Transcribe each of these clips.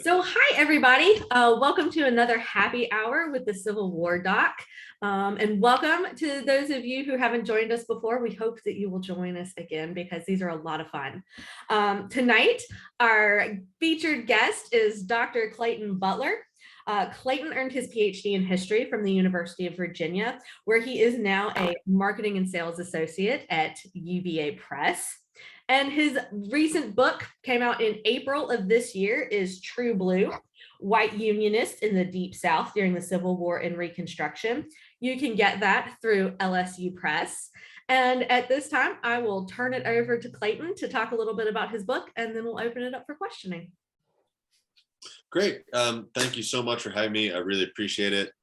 So, hi, everybody. Welcome to another happy hour with the Civil War Doc. And welcome to those of you who haven't joined us before. We hope that you will join us again because these are a lot of fun. Tonight, our featured guest is Dr. Clayton Butler. Clayton earned his PhD in history from the University of Virginia, where he is now a marketing and sales associate at UVA Press. And his recent book came out in April of this year is True Blue, White Unionists in the Deep South During the Civil War and Reconstruction. You can get that through LSU Press. And at this time, I will turn it over to Clayton to talk a little bit about his book, and then we'll open it up for questioning. Great. Thank you so much for having me. I really appreciate it.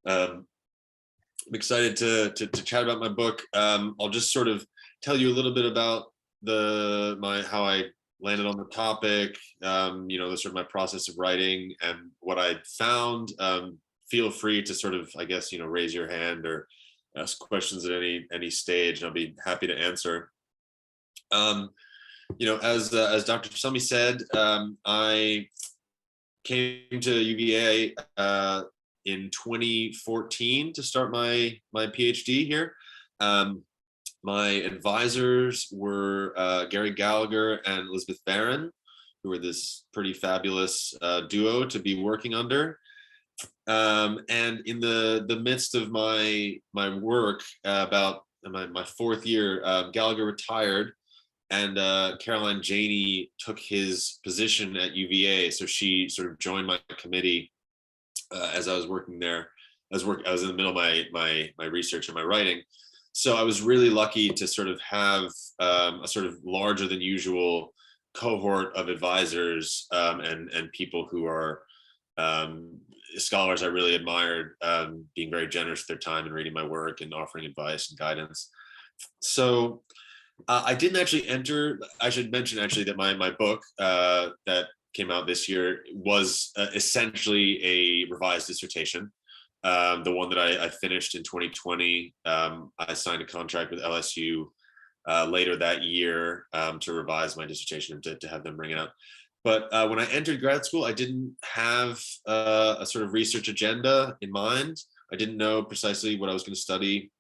I'm excited to chat about my book. I'll just sort of tell you a little bit about how I landed on the topic, the sort of my process of writing and what I found. Feel free to sort of, I guess, raise your hand or ask questions at any stage, and I'll be happy to answer. As Dr. Summy said, I came to UVA in 2014 to start my PhD here. My advisors were Gary Gallagher and Elizabeth Barron, who were this pretty fabulous duo to be working under. And in the midst of my work, about my fourth year, Gallagher retired, and Caroline Janey took his position at UVA. So she sort of joined my committee as I was working there. I was in the middle of my research and my writing. So I was really lucky to sort of have a sort of larger than usual cohort of advisors and people who are scholars I really admired, being very generous with their time and reading my work and offering advice and guidance. So I didn't actually enter. I should mention actually that my book that came out this year was essentially a revised dissertation. The one that I finished in 2020. I signed a contract with LSU later that year to revise my dissertation and to have them bring it out. But when I entered grad school, I didn't have a sort of research agenda in mind. I didn't know precisely what I was going to study,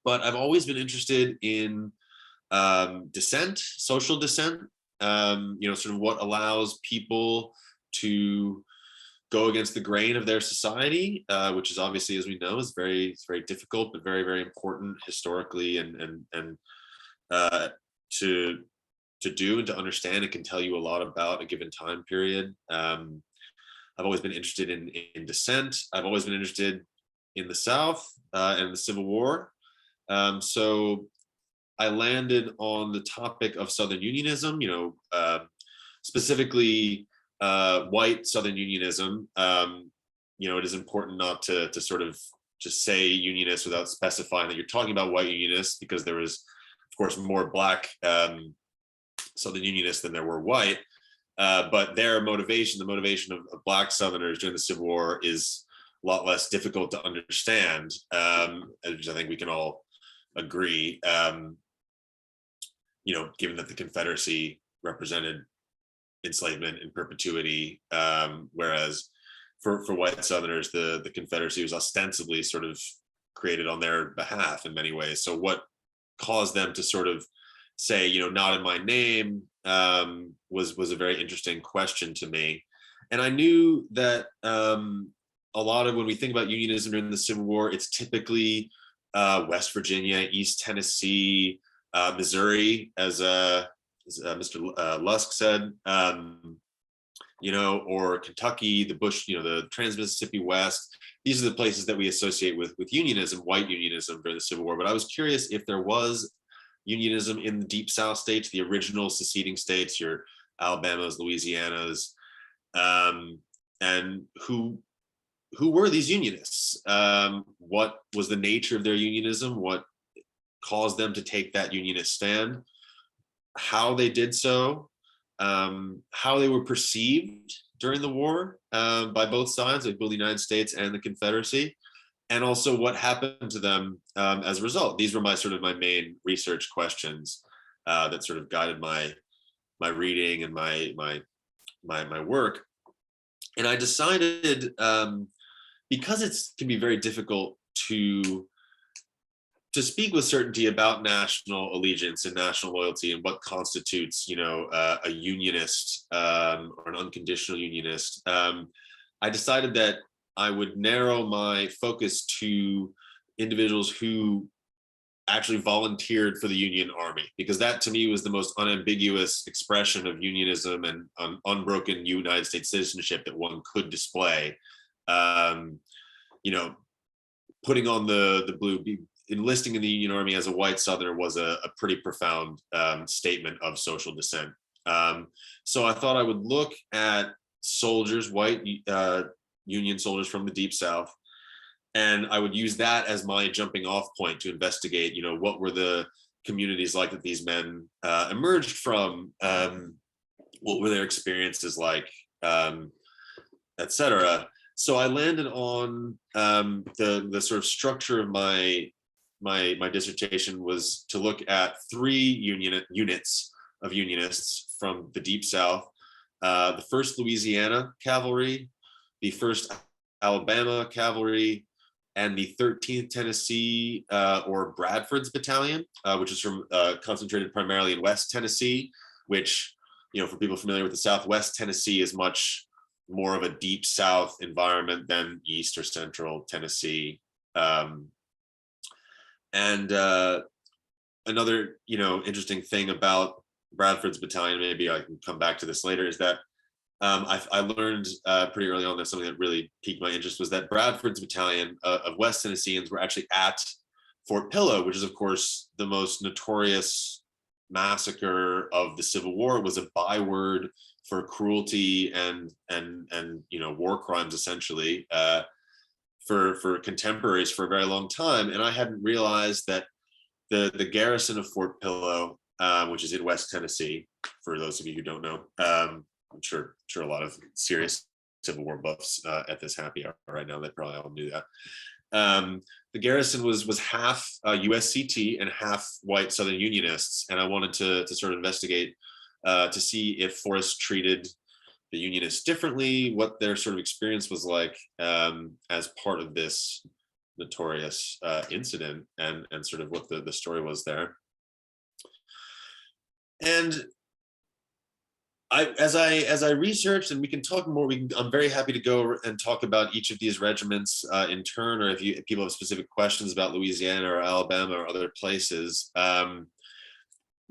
but I've always been interested in dissent, social dissent, sort of what allows people to go against the grain of their society, which is obviously, as we know, is very difficult, but very, very important historically and to do and to understand. It can tell you a lot about a given time period. I've always been interested in dissent. I've always been interested in the South and the Civil War. So I landed on the topic of Southern Unionism, specifically white Southern Unionism. It is important not to sort of just say Unionists without specifying that you're talking about white Unionists, because there was, of course, more Black Southern Unionists than there were white. But their motivation, the motivation of Black Southerners during the Civil War, is a lot less difficult to understand, which I think we can all agree. Given that the Confederacy represented enslavement in perpetuity, whereas for white Southerners, the Confederacy was ostensibly sort of created on their behalf in many ways. So what caused them to sort of say, not in my name, was a very interesting question to me. And I knew that a lot of when we think about unionism during the Civil War, it's typically West Virginia, East Tennessee, Missouri, as Mr. Lusk said, or Kentucky, the Bush, the Trans-Mississippi West. These are the places that we associate with unionism, white unionism during the Civil War. But I was curious if there was unionism in the Deep South states, the original seceding states, your Alabamas, Louisianas, and who were these unionists? What was the nature of their unionism? What caused them to take that unionist stand? How they did so, how they were perceived during the war by both sides, like both the United States and the Confederacy, and also what happened to them as a result. These were my main research questions that sort of guided my reading and my work. And I decided, because it can be very difficult to speak with certainty about national allegiance and national loyalty and what constitutes, a unionist, or an unconditional unionist. I decided that I would narrow my focus to individuals who actually volunteered for the Union Army, because that to me was the most unambiguous expression of unionism and unbroken United States citizenship that one could display. Um, Putting on the blue, enlisting in the Union Army as a white Southerner was a pretty profound statement of social dissent. So I thought I would look at soldiers, white Union soldiers from the Deep South, and I would use that as my jumping off point to investigate, what were the communities like that these men emerged from, what were their experiences like, etc. So I landed on the sort of structure of my dissertation was to look at three units of Unionists from the Deep South: the 1st Louisiana Cavalry, the 1st Alabama Cavalry, and the 13th Tennessee, or Bradford's Battalion, which is concentrated primarily in West Tennessee, which, for people familiar with the Southwest Tennessee, is much more of a Deep South environment than East or Central Tennessee. And another, interesting thing about Bradford's Battalion, maybe I can come back to this later, is that I learned pretty early on that something that really piqued my interest was that Bradford's Battalion of West Tennesseans were actually at Fort Pillow, which is, of course, the most notorious massacre of the Civil War. It was a byword for cruelty and war crimes, essentially, for contemporaries for a very long time. And I hadn't realized that the garrison of Fort Pillow, which is in West Tennessee, for those of you who don't know, I'm sure a lot of serious Civil War buffs at this happy hour right now, they probably all knew that. The garrison was half USCT and half white Southern Unionists, and I wanted to sort of investigate to see if Forrest treated the Unionists differently, what their sort of experience was like as part of this notorious incident, and sort of what the story was there. And as I researched, and we can talk more, I'm very happy to go and talk about each of these regiments in turn, or if people have specific questions about Louisiana or Alabama or other places.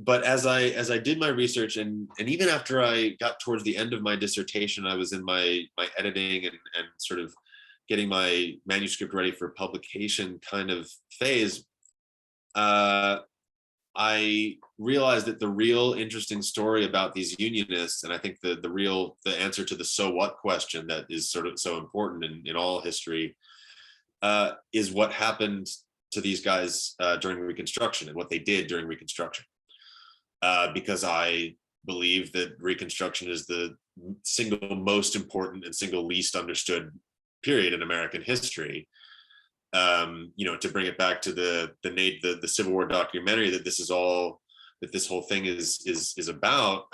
But as I did my research, and even after I got towards the end of my dissertation, I was in my editing and sort of getting my manuscript ready for publication kind of phase, I realized that the real interesting story about these Unionists, and I think the answer to the so what question that is sort of so important in all history, is what happened to these guys during Reconstruction and what they did during Reconstruction. Because I believe that Reconstruction is the single most important and single least understood period in American history. To bring it back to the Civil War documentary that this whole thing is about.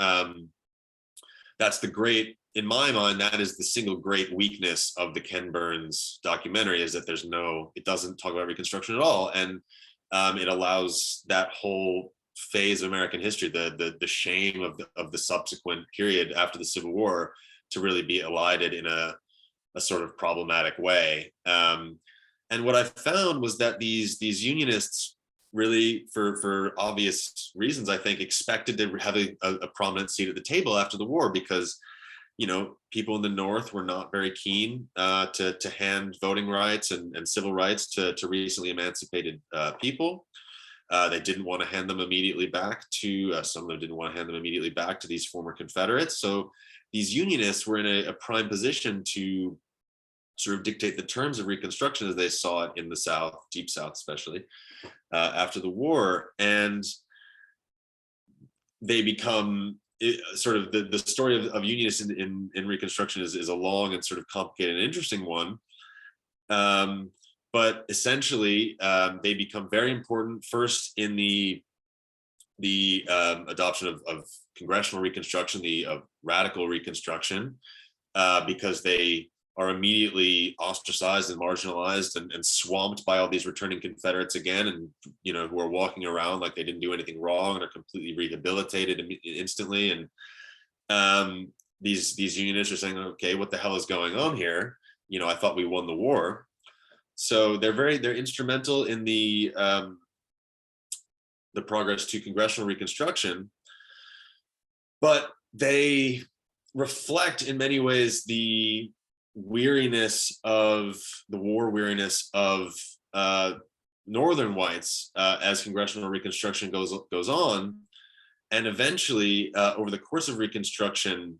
That's in my mind, that is the single great weakness of the Ken Burns documentary, is that it doesn't talk about Reconstruction at all, and it allows that whole phase of American history, the shame of the subsequent period after the Civil War, to really be elided in a sort of problematic way. And what I found was that these Unionists really, for obvious reasons, I think, expected to have a prominent seat at the table after the war, because people in the North were not very keen to hand voting rights and civil rights to recently emancipated people. They didn't want to hand them immediately back to, some of them didn't want to hand them immediately back to these former Confederates. So these Unionists were in a prime position to sort of dictate the terms of Reconstruction as they saw it in the South, Deep South especially, after the war. And they become sort of the story of Unionists in Reconstruction is a long and sort of complicated and interesting one. But essentially, they become very important first in the adoption of congressional Reconstruction, of radical Reconstruction, because they are immediately ostracized and marginalized and swamped by all these returning Confederates again, and who are walking around like they didn't do anything wrong and are completely rehabilitated instantly. And these unionists are saying, okay, what the hell is going on here? I thought we won the war. So they're instrumental in the progress to congressional Reconstruction, but they reflect in many ways the weariness of the war weariness of northern whites as congressional Reconstruction goes on, and eventually over the course of Reconstruction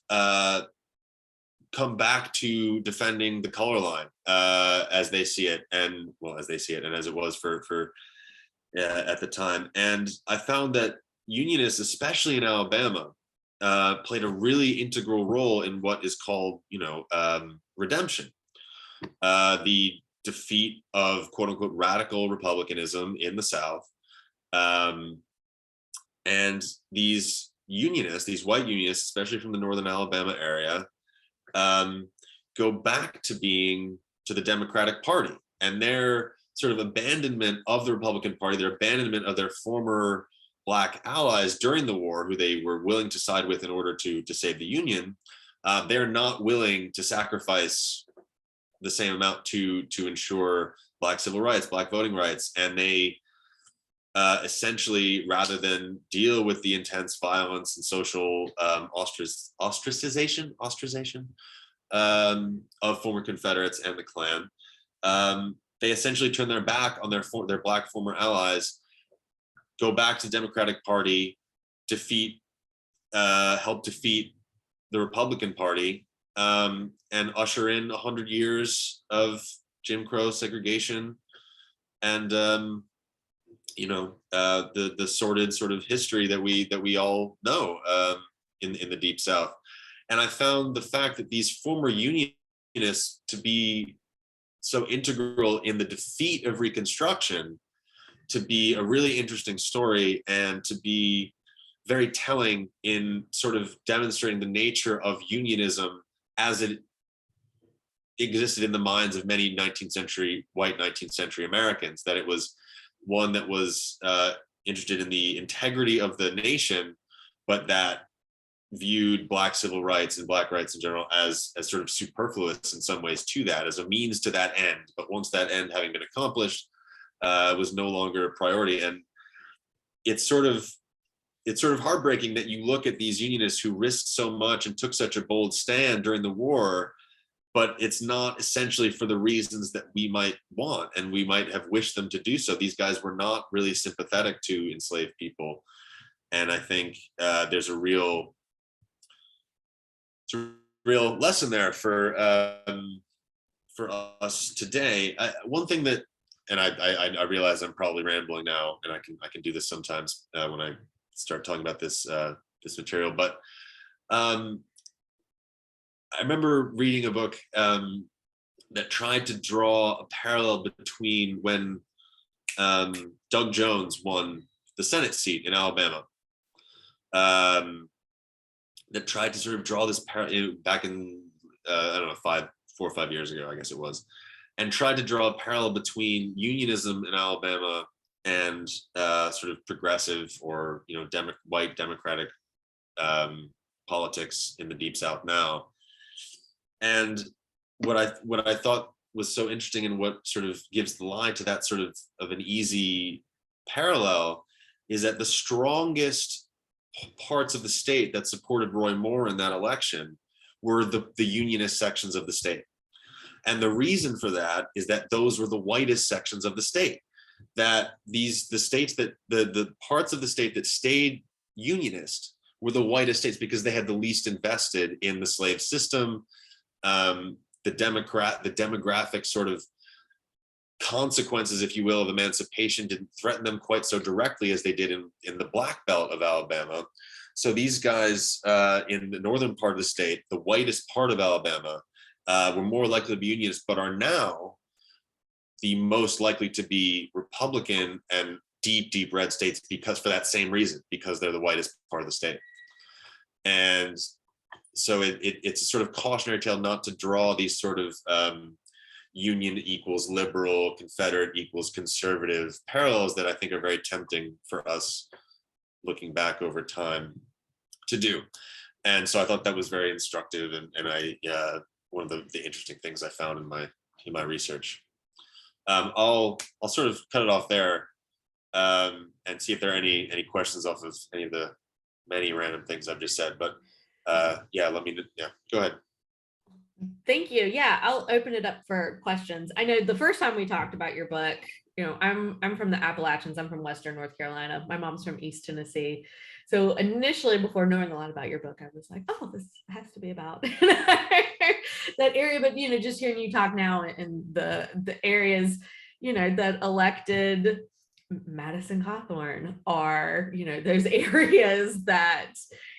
come back to defending the color line as they see it, and as it was for at the time. And I found that Unionists, especially in Alabama, played a really integral role in what is called, redemption, the defeat of quote unquote radical republicanism in the South. And these unionists, these white unionists, especially from the northern Alabama area, go back to the Democratic Party, and their sort of abandonment of the Republican Party, their abandonment of their former Black allies during the war, who they were willing to side with in order to save the Union. They're not willing to sacrifice the same amount to ensure Black civil rights, Black voting rights, and they essentially, rather than deal with the intense violence and social ostracization of former Confederates and the Klan, they essentially turn their back on their Black former allies, go back to the Democratic Party, help defeat the Republican Party, and usher in 100 years of Jim Crow segregation and the sordid sort of history that we all know in the Deep South. And I found the fact that these former Unionists to be so integral in the defeat of Reconstruction to be a really interesting story, and to be very telling in sort of demonstrating the nature of unionism as it existed in the minds of many white 19th century Americans, that it was one that was interested in the integrity of the nation, but that viewed Black civil rights and Black rights in general as sort of superfluous in some ways to that, as a means to that end. But once that end having been accomplished, was no longer a priority. And it's sort of heartbreaking that you look at these unionists who risked so much and took such a bold stand during the war, but it's not essentially for the reasons that we might want and we might have wished them to do so. These guys were not really sympathetic to enslaved people. And I think there's a real lesson there for us today. One thing that, and I realize I'm probably rambling now, and I can do this sometimes when I start talking about this material. But I remember reading a book that tried to draw a parallel between when Doug Jones won the Senate seat in Alabama. That tried to sort of draw this back in I don't know 4 or 5 years ago, I guess it was, and tried to draw a parallel between unionism in Alabama and sort of progressive or white democratic politics in the Deep South now. And what I thought was so interesting, and what sort of gives the lie to that sort of an easy parallel, is that the strongest parts of the state that supported Roy Moore in that election were the unionist sections of the state. And the reason for that is that those were the whitest sections of the state. That the parts of the state that stayed unionist were the whitest states because they had the least invested in the slave system. The demographic sort of consequences, if you will, of emancipation didn't threaten them quite so directly as they did in the Black Belt of Alabama. So these guys in the northern part of the state, the whitest part of Alabama, were more likely to be unionists, but are now the most likely to be Republican and deep red states, because for that same reason, because they're the whitest part of the state. And So it's a sort of cautionary tale not to draw these sort of Union equals liberal, Confederate equals conservative parallels that I think are very tempting for us looking back over time to do. And so I thought that was very instructive, and I one of the interesting things I found in my research. I'll sort of cut it off there and see if there are any questions off of any of the many random things I've just said. But go ahead. Thank you. Yeah, I'll open it up for questions. I know the first time we talked about your book, I'm from the Appalachians. I'm from Western North Carolina. My mom's from East Tennessee. So initially, before knowing a lot about your book, I was like, oh, this has to be about that area. But, just hearing you talk now in the areas, that elected Madison Cawthorn are, those areas that,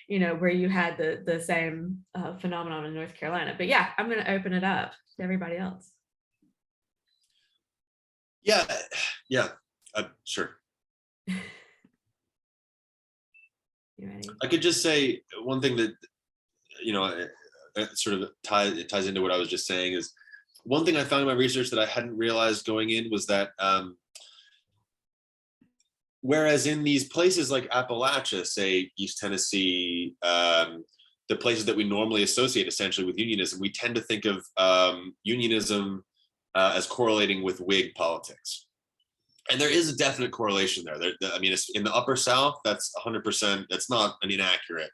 where you had the same phenomenon in North Carolina. But yeah, I'm going to open it up to everybody else. Yeah, sure. You ready? I could just say one thing that, it sort of ties into what I was just saying is one thing I found in my research that I hadn't realized going in was that whereas in these places like Appalachia, say East Tennessee, the places that we normally associate essentially with unionism, we tend to think of unionism as correlating with Whig politics. And there is a definite correlation there. I mean, it's in the Upper South, that's 100%, that's not an inaccurate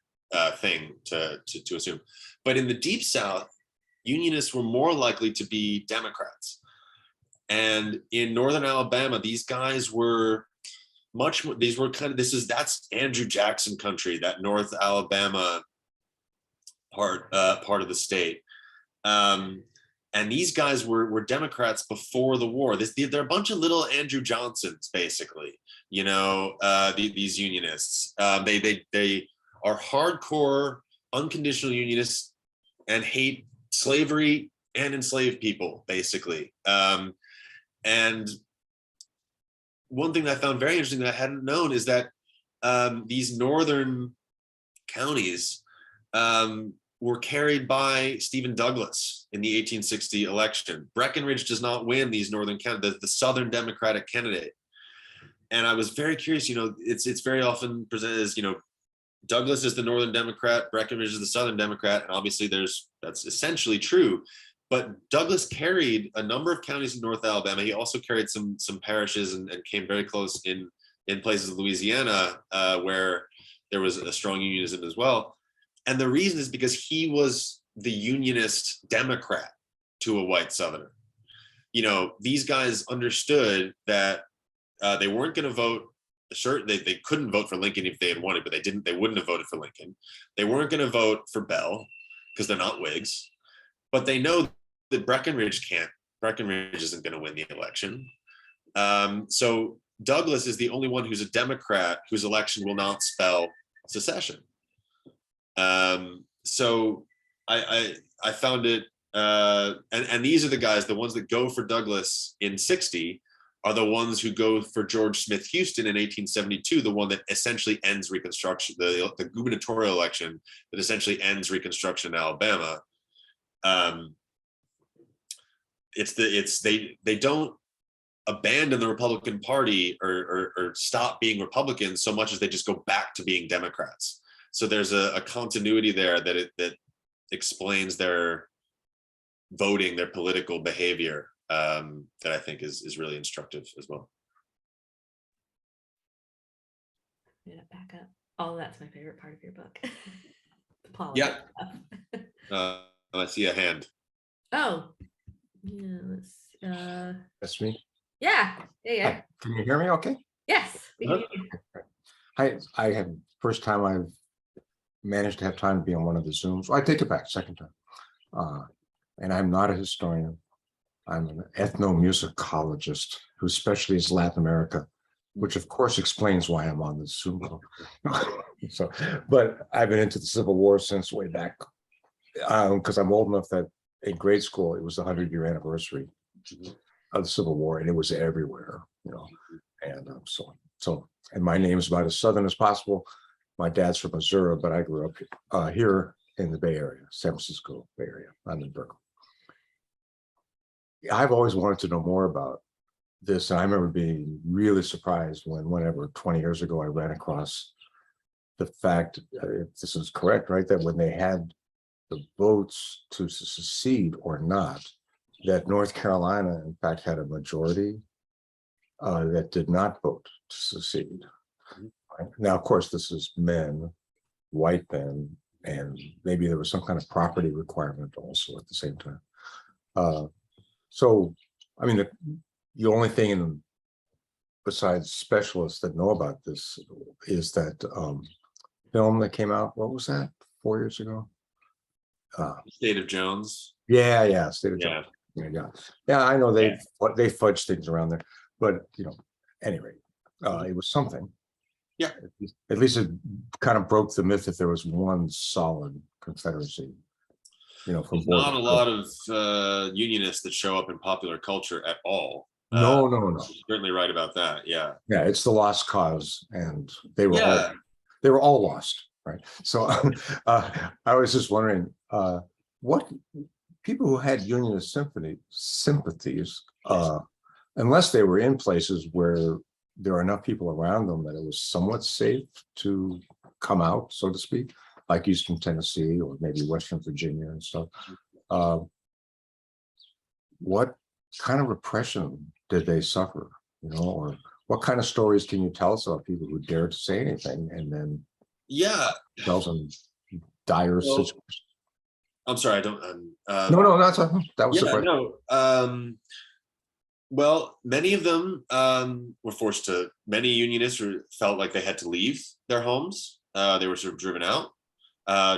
thing to assume. But in the Deep South, unionists were more likely to be Democrats. And in Northern Alabama, these guys were much more, that's Andrew Jackson country, that North Alabama part of the state. And these guys were Democrats before the war. They're a bunch of little Andrew Johnsons, basically. These unionists. They are hardcore, unconditional unionists and hate slavery and enslaved people, basically. And one thing that I found very interesting that I hadn't known is that these northern counties were carried by Stephen Douglas in the 1860 election. Breckinridge does not win these northern counties, the Southern Democratic candidate. And I was very curious, it's very often presented as, Douglas is the Northern Democrat, Breckinridge is the Southern Democrat, and obviously that's essentially true. But Douglas carried a number of counties in North Alabama. He also carried some parishes and came very close in places of Louisiana where there was a strong unionism as well. And the reason is because he was the unionist Democrat to a white Southerner. These guys understood that they weren't going to vote. Sure, they couldn't vote for Lincoln if they had wanted, but they wouldn't have voted for Lincoln. They weren't going to vote for Bell because they're not Whigs. But they know that Breckinridge isn't going to win the election. So Douglas is the only one who's a Democrat whose election will not spell secession. So I found it, and these are the guys, the ones that go for Douglas in 60 are the ones who go for George Smith Houston in 1872, the one that essentially ends Reconstruction, the gubernatorial election that essentially ends Reconstruction in Alabama. They don't abandon the Republican Party or stop being Republicans so much as they just go back to being Democrats. So there's a continuity there that explains their voting, their political behavior, that I think is really instructive as well. Yeah, back up. Oh, that's my favorite part of your book. Yeah. I see a hand. Oh, yeah. That's me. Yeah. Hi. Can you hear me? Okay. Yes. We can hear you. I have first time I've managed to have time to be on one of the Zooms. Well, I take it back, second time. And I'm not a historian. I'm an ethnomusicologist whose specialty is Latin America, which of course explains why I'm on this Zoom call. But I've been into the Civil War since way back, because I'm old enough that in grade school it was the 100-year anniversary of the Civil War, and it was everywhere, And and my name is about as Southern as possible. My dad's from Missouri, but I grew up here in the Bay Area, San Francisco Bay Area. I'm in Berkeley. I've always wanted to know more about this. And I remember being really surprised when, whenever 20 years ago, I ran across the fact, if this is correct, right, that when they had the votes to secede or not, that North Carolina, in fact, had a majority that did not vote to secede. Right? Now, of course, this is men, white men, and maybe there was some kind of property requirement also at the same time. So, I mean, the only thing besides specialists that know about this is that film that came out, what was that, 4 years ago? State of Jones. Yeah, State of Yeah. Jones. Yeah, I know they fudge things around there, but anyway, it was something. Yeah. At least it kind of broke the myth that there was one solid Confederacy. From There's not a lot of Unionists that show up in popular culture at all. No. You're certainly right about that. Yeah. Yeah, it's the lost cause, and they were all lost, right? So I was just wondering, what people who had Unionist sympathies, unless they were in places where there are enough people around them that it was somewhat safe to come out, so to speak, like Eastern Tennessee or maybe Western Virginia and stuff. What kind of repression did they suffer? Or what kind of stories can you tell us about people who dared to say anything and then themselves in dire situations? I'm sorry, I don't. No, that was the question. No. Well, many of them were forced to. Many Unionists felt like they had to leave their homes. They were sort of driven out.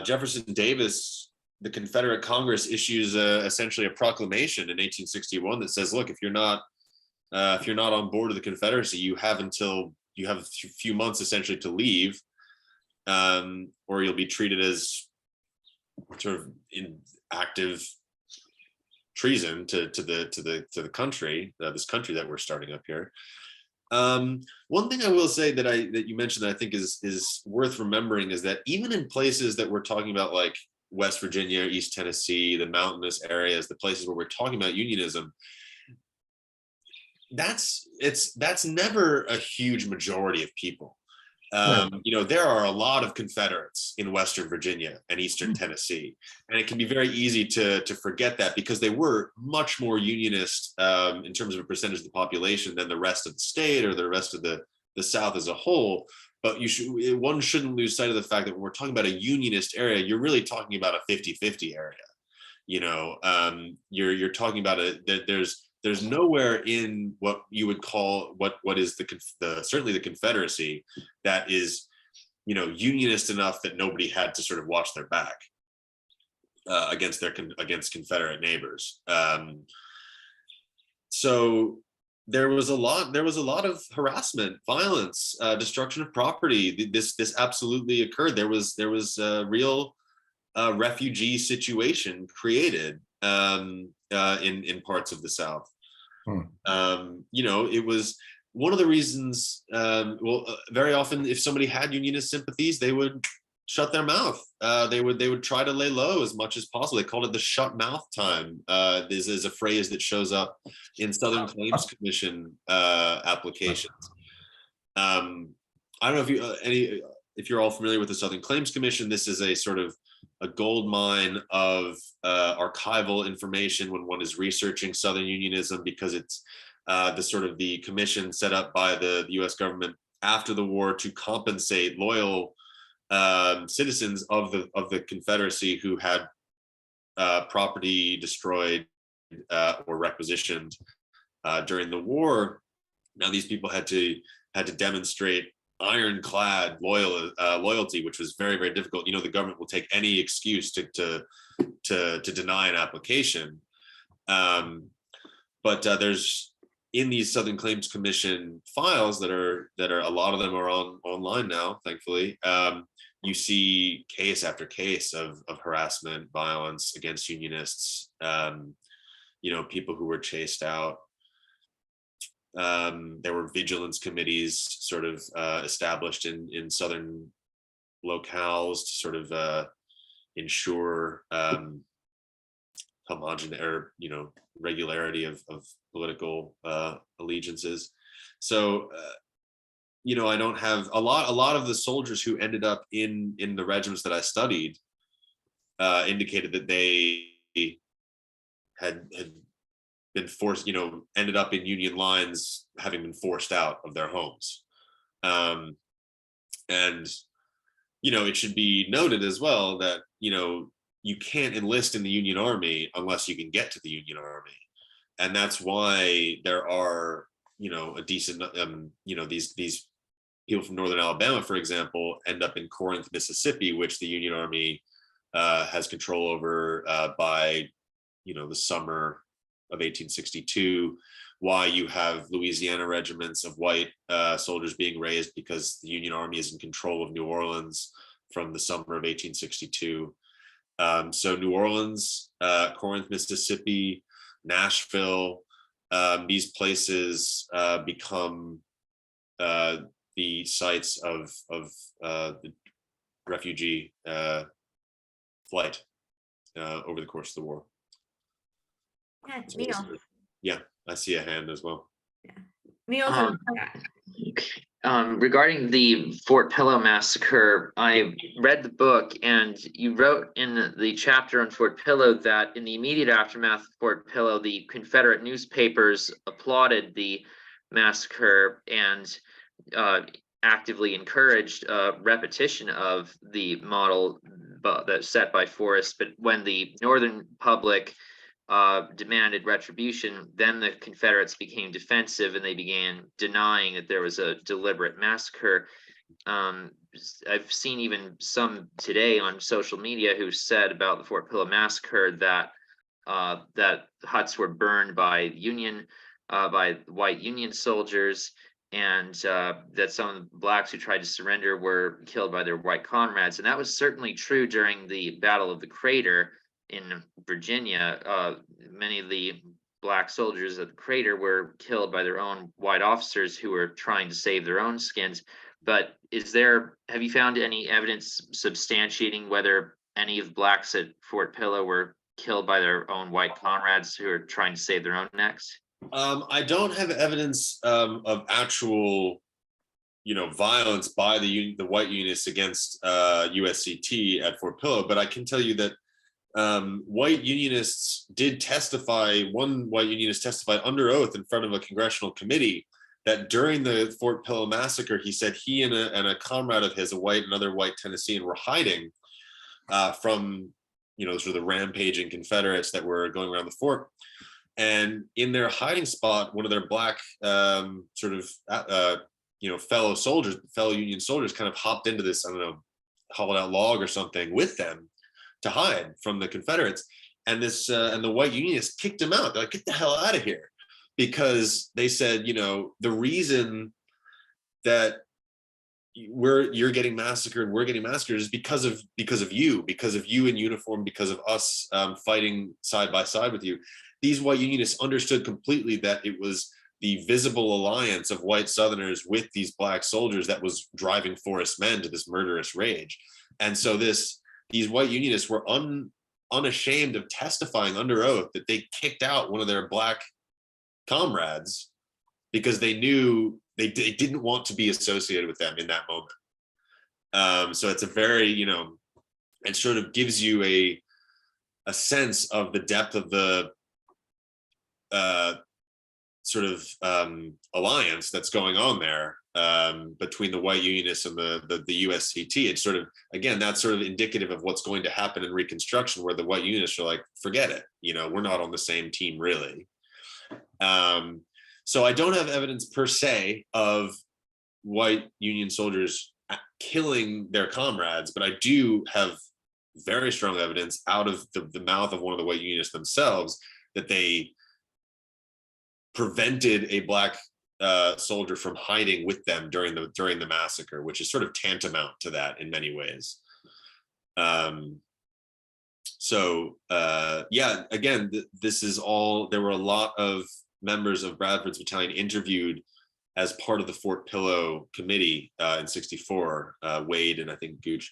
Jefferson Davis, the Confederate Congress, issues essentially a proclamation in 1861 that says, "Look, if you're not on board of the Confederacy, you have a few months essentially to leave, or you'll be treated as sort of in active treason to the country, this country that we're starting up here." One thing I will say that you mentioned that I think is worth remembering is that even in places that we're talking about, like West Virginia, East Tennessee, the mountainous areas, the places where we're talking about unionism, that's never a huge majority of people. There are a lot of Confederates in Western Virginia and Eastern Tennessee, and it can be very easy to forget that because they were much more Unionist in terms of a percentage of the population than the rest of the state or the rest of the South as a whole. But one shouldn't lose sight of the fact that when we're talking about a Unionist area, you're really talking about a 50-50 area. You're talking about there's nowhere in what you would call what is certainly the Confederacy that is, Unionist enough that nobody had to sort of watch their back against Confederate neighbors. So there was a lot of harassment, violence, destruction of property. This absolutely occurred. There was a real refugee situation created in parts of the South. It was one of the reasons. Very often, if somebody had Unionist sympathies, they would shut their mouth. They would try to lay low as much as possible. They called it the shut mouth time. This is a phrase that shows up in Southern Claims Commission applications. I don't know if you're all familiar with the Southern Claims Commission. This is a sort of a gold mine of archival information when one is researching Southern Unionism, because it's the commission set up by the U.S. government after the war to compensate loyal citizens of the Confederacy who had property destroyed or requisitioned during the war. Now these people had to demonstrate ironclad loyalty, which was very, very difficult. The government will take any excuse to deny an application. But there's in these Southern Claims Commission files that are a lot of them are online now, thankfully. You see case after case of harassment, violence against Unionists. People who were chased out. There were vigilance committees sort of established in Southern locales to sort of ensure homogeneity, or regularity of political allegiances. So I don't have a lot of the soldiers who ended up in the regiments that I studied indicated that they had been forced, ended up in Union lines, having been forced out of their homes. And it should be noted as well that you can't enlist in the Union Army unless you can get to the Union Army, and that's why there are a decent these people from Northern Alabama, for example, end up in Corinth, Mississippi, which the Union Army has control over by the summer of 1862. Why you have Louisiana regiments of white soldiers being raised, because the Union Army is in control of New Orleans from the summer of 1862. So New Orleans, Corinth, Mississippi, Nashville, these places become the sites of the refugee flight over the course of the war. Yeah, So Neil. yeah, I see a hand as well. Yeah. Neil's regarding the Fort Pillow massacre, I read the book, and you wrote in the chapter on Fort Pillow that in the immediate aftermath of Fort Pillow, the Confederate newspapers applauded the massacre and actively encouraged repetition of the model that's set by Forrest. But when the Northern public demanded retribution, then the Confederates became defensive and they began denying that there was a deliberate massacre. I've seen even some today on social media who said about the Fort Pillow massacre that that huts were burned by white Union soldiers, and that some of the blacks who tried to surrender were killed by their white comrades. And that was certainly true during the Battle of the Crater in Virginia. Many of the black soldiers at the Crater were killed by their own white officers who were trying to save their own skins. But have you found any evidence substantiating whether any of the blacks at Fort Pillow were killed by their own white comrades who are trying to save their own necks? I don't have evidence of actual, violence by the white Unionists against USCT at Fort Pillow, but I can tell you that white Unionists did testify. One white Unionist testified under oath in front of a congressional committee that during the Fort Pillow massacre, he said he and a comrade of his, another white Tennessean, were hiding from, sort of the rampaging Confederates that were going around the fort. And in their hiding spot, one of their black fellow Union soldiers kind of hopped into this, hollowed out log or something with them to hide from the Confederates. And the white Unionists kicked him out. They're like, get the hell out of here. Because they said, the reason that you're getting massacred, we're getting massacred, is because of you in uniform, because of us fighting side by side with you. These white Unionists understood completely that it was the visible alliance of white Southerners with these black soldiers that was driving Forrest's men to this murderous rage. And so these white Unionists were unashamed of testifying under oath that they kicked out one of their black comrades because they knew they didn't want to be associated with them in that moment. So it's a very, it sort of gives you a sense of the depth of the alliance that's going on there between the white Unionists and the USCT. It's sort of, again, that's sort of indicative of what's going to happen in Reconstruction, where the white Unionists are like, forget it, we're not on the same team really. So I don't have evidence per se of white Union soldiers killing their comrades, but I do have very strong evidence out of the mouth of one of the white Unionists themselves that they prevented a black soldier from hiding with them during the massacre, which is sort of tantamount to that in many ways. Again, this is all, there were a lot of members of Bradford's battalion interviewed as part of the Fort Pillow committee in '64, Wade and I think Gooch.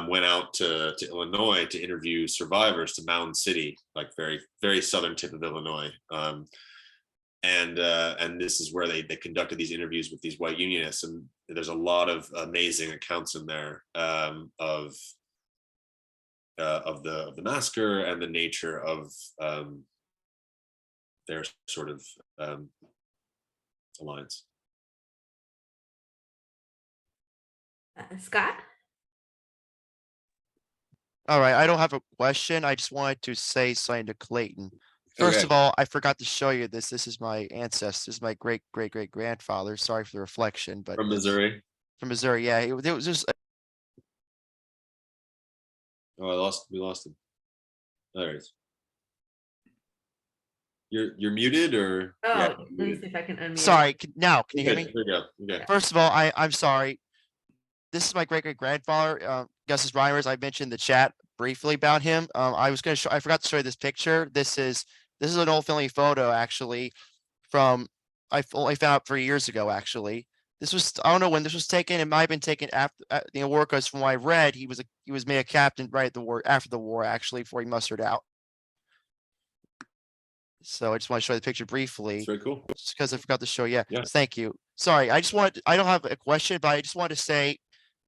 went out to Illinois to interview survivors to Mound City, like very, very southern tip of Illinois. And this is where they conducted these interviews with these white Unionists, and there's a lot of amazing accounts in there of the massacre and the nature of their sort of alliance. Scott? All right, I don't have a question. I just wanted to say something to Clayton. First Okay. of all, I forgot to show you this. This is my ancestor. This is my great great great grandfather. Sorry for the reflection, but From Missouri. from Missouri. Yeah, it was just Oh, we lost him. All right. You're muted, or Oh, yeah, let me muted. see if I can unmute. sorry. Now, can you hear Okay, me? there we go. Okay. First of all, I'm sorry. This is my great great grandfather, Gus's Reimers. I mentioned in the chat briefly about him. I was gonna show. I forgot to show you this picture. This is an old family photo actually from I only found out 3 years ago. Actually, this was I don't know when this was taken. It might have been taken after the war, because from what I read, he was made a captain right at the war after the war actually before he mustered out. So I just want to show you the picture briefly. It's very cool. Just because I forgot to show. Yeah, Yeah. thank you. Sorry, I don't have a question, but I just wanted to say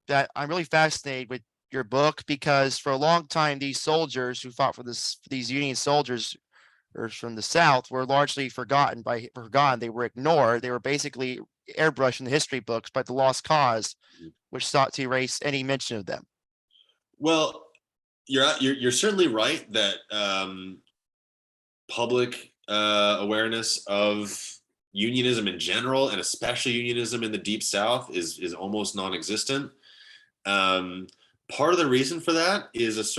that I'm really fascinated with your book, because for a long time, these soldiers who fought for these Union soldiers or from the South were largely forgotten. They were ignored. They were basically airbrushed in the history books by the Lost Cause, which sought to erase any mention of them. Well, you're certainly right that public awareness of unionism in general, and especially unionism in the Deep South, is almost non-existent. Part of the reason for that is as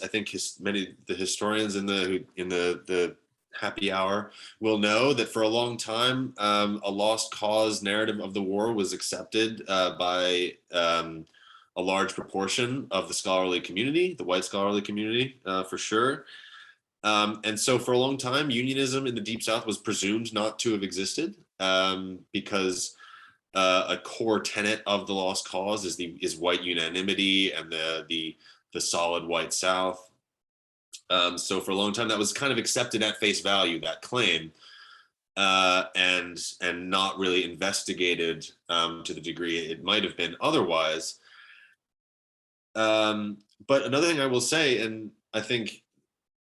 I think many the historians in the happy hour will know, that for a long time a lost cause narrative of the war was accepted by a large proportion of the scholarly community, the white scholarly community, for sure. And so for a long time, unionism in the Deep South was presumed not to have existed, because a core tenet of the Lost Cause is white unanimity and the solid white South. So for a long time, that was kind of accepted at face value, that claim, and not really investigated to the degree it might have been otherwise. But another thing I will say, and I think,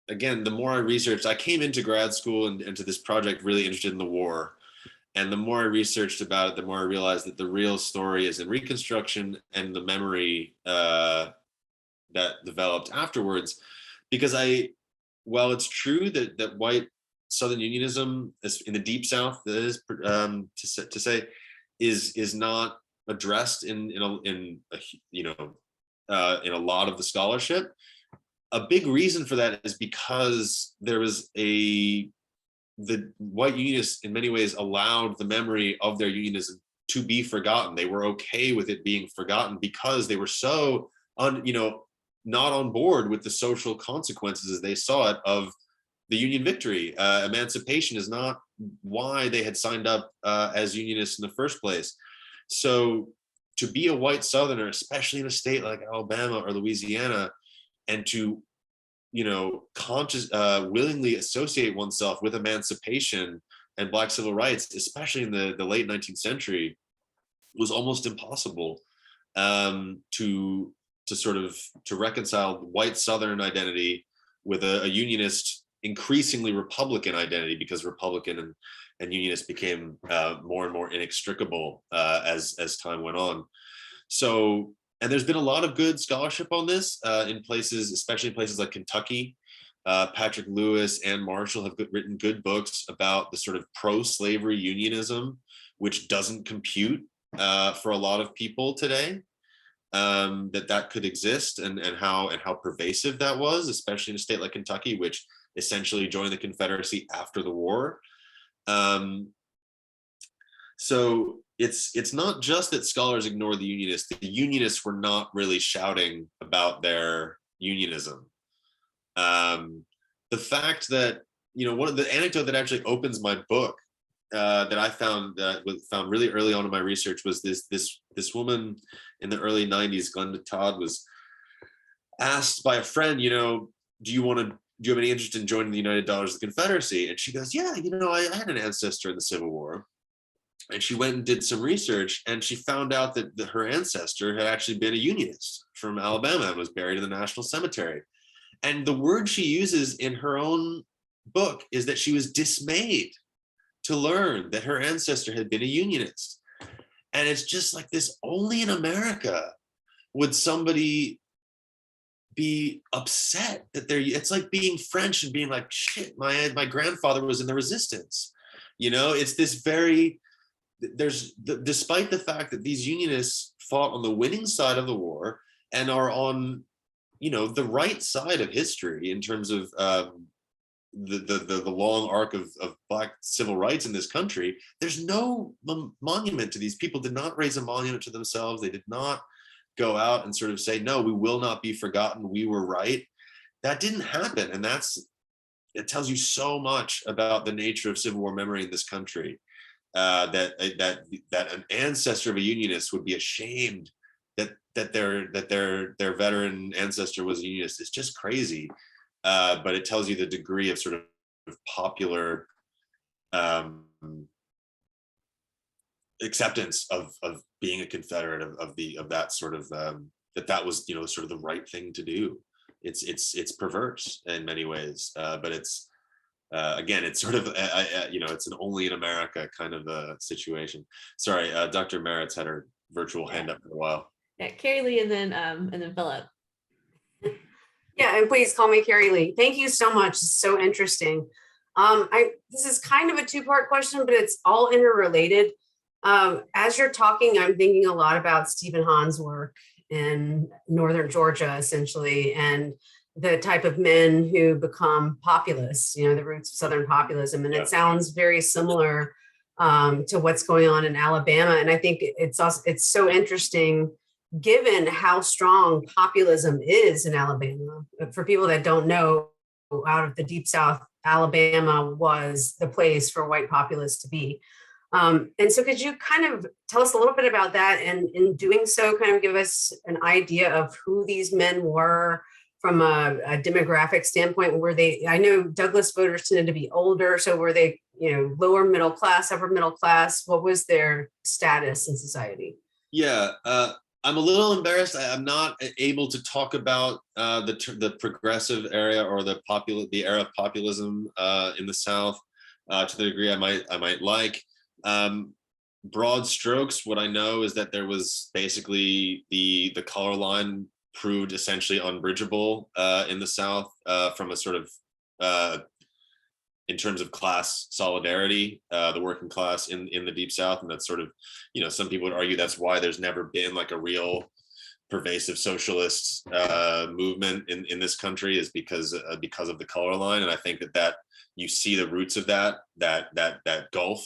again, the more I researched, I came into grad school and to this project really interested in the war. And the more I researched about it, the more I realized that the real story is in Reconstruction and the memory that developed afterwards. Because while it's true that white Southern unionism in the Deep South, that is to say, is not addressed in a lot of the scholarship. A big reason for that is because there was the white unionists in many ways allowed the memory of their unionism to be forgotten. They were okay with it being forgotten because they were so not on board with the social consequences as they saw it of the Union victory. Emancipation is not why they had signed up as unionists in the first place. So to be a white Southerner, especially in a state like Alabama or Louisiana, and to willingly associate oneself with emancipation and Black civil rights, especially in the late 19th century, was almost impossible to reconcile white Southern identity with a unionist, increasingly Republican identity, because Republican and unionist became more and more inextricable as time went on. So, and there's been a lot of good scholarship on this in places, especially in places like Kentucky. Patrick Lewis and Marshall have written good books about the sort of pro-slavery unionism, which doesn't compute for a lot of people today, that could exist, and how pervasive that was, especially in a state like Kentucky, which essentially joined the Confederacy after the war. So it's not just that scholars ignore the Unionists. The Unionists were not really shouting about their unionism. The fact that, one of the anecdote that actually opens my book that I found found really early on in my research was this woman in the early 90s, Glenda Todd, was asked by a friend, do you have any interest in joining the United Daughters of the Confederacy? And she goes, yeah, I had an ancestor in the Civil War. And she went and did some research, and she found out that her ancestor had actually been a Unionist from Alabama and was buried in the National Cemetery. And the word she uses in her own book is that she was dismayed to learn that her ancestor had been a Unionist. And it's just like this, only in America would somebody be upset that it's like being French and being like, shit, my grandfather was in the resistance. It's this very, despite the fact that these Unionists fought on the winning side of the war and are on, the right side of history in terms of the long arc of Black civil rights in this country, there's no monument to these people. Did not raise a monument to themselves. They did not go out and sort of say, no, we will not be forgotten, we were right. That didn't happen. And it tells you so much about the nature of Civil War memory in this country, that an ancestor of a Unionist would be ashamed that their veteran ancestor was a Unionist. It's just crazy. But it tells you the degree of sort of popular acceptance of being a Confederate, of that sort of that was sort of the right thing to do. It's perverse in many ways, but it's again, it's sort of it's an only in America kind of a situation. Sorry, Dr. Merritt's had her virtual hand up for a while. Yeah, Carrie Lee, and then Philip. Yeah, and please call me Carrie Lee. Thank you so much. It's so interesting. This is kind of a two-part question, but it's all interrelated. As you're talking, I'm thinking a lot about Stephen Hahn's work in Northern Georgia, essentially, and the type of men who become populists, the roots of Southern populism. And It sounds very similar to what's going on in Alabama. And I think it's so interesting, given how strong populism is in Alabama. For people that don't know, out of the Deep South, Alabama was the place for white populists to be. And so could you kind of tell us a little bit about that, and in doing so, kind of give us an idea of who these men were from a demographic standpoint? I know Douglas voters tended to be older, so were they, lower middle class, upper middle class? What was their status in society? Yeah, I'm a little embarrassed. I'm not able to talk about the progressive area or the era of populism in the South to the degree I might like. Broad strokes, what I know is that there was basically the color line proved essentially unbridgeable in the South from a sort of in terms of class solidarity, the working class in the Deep South. And that's sort of, some people would argue that's why there's never been like a real pervasive socialist movement in this country, is because of the color line. And I think that you see the roots of that gulf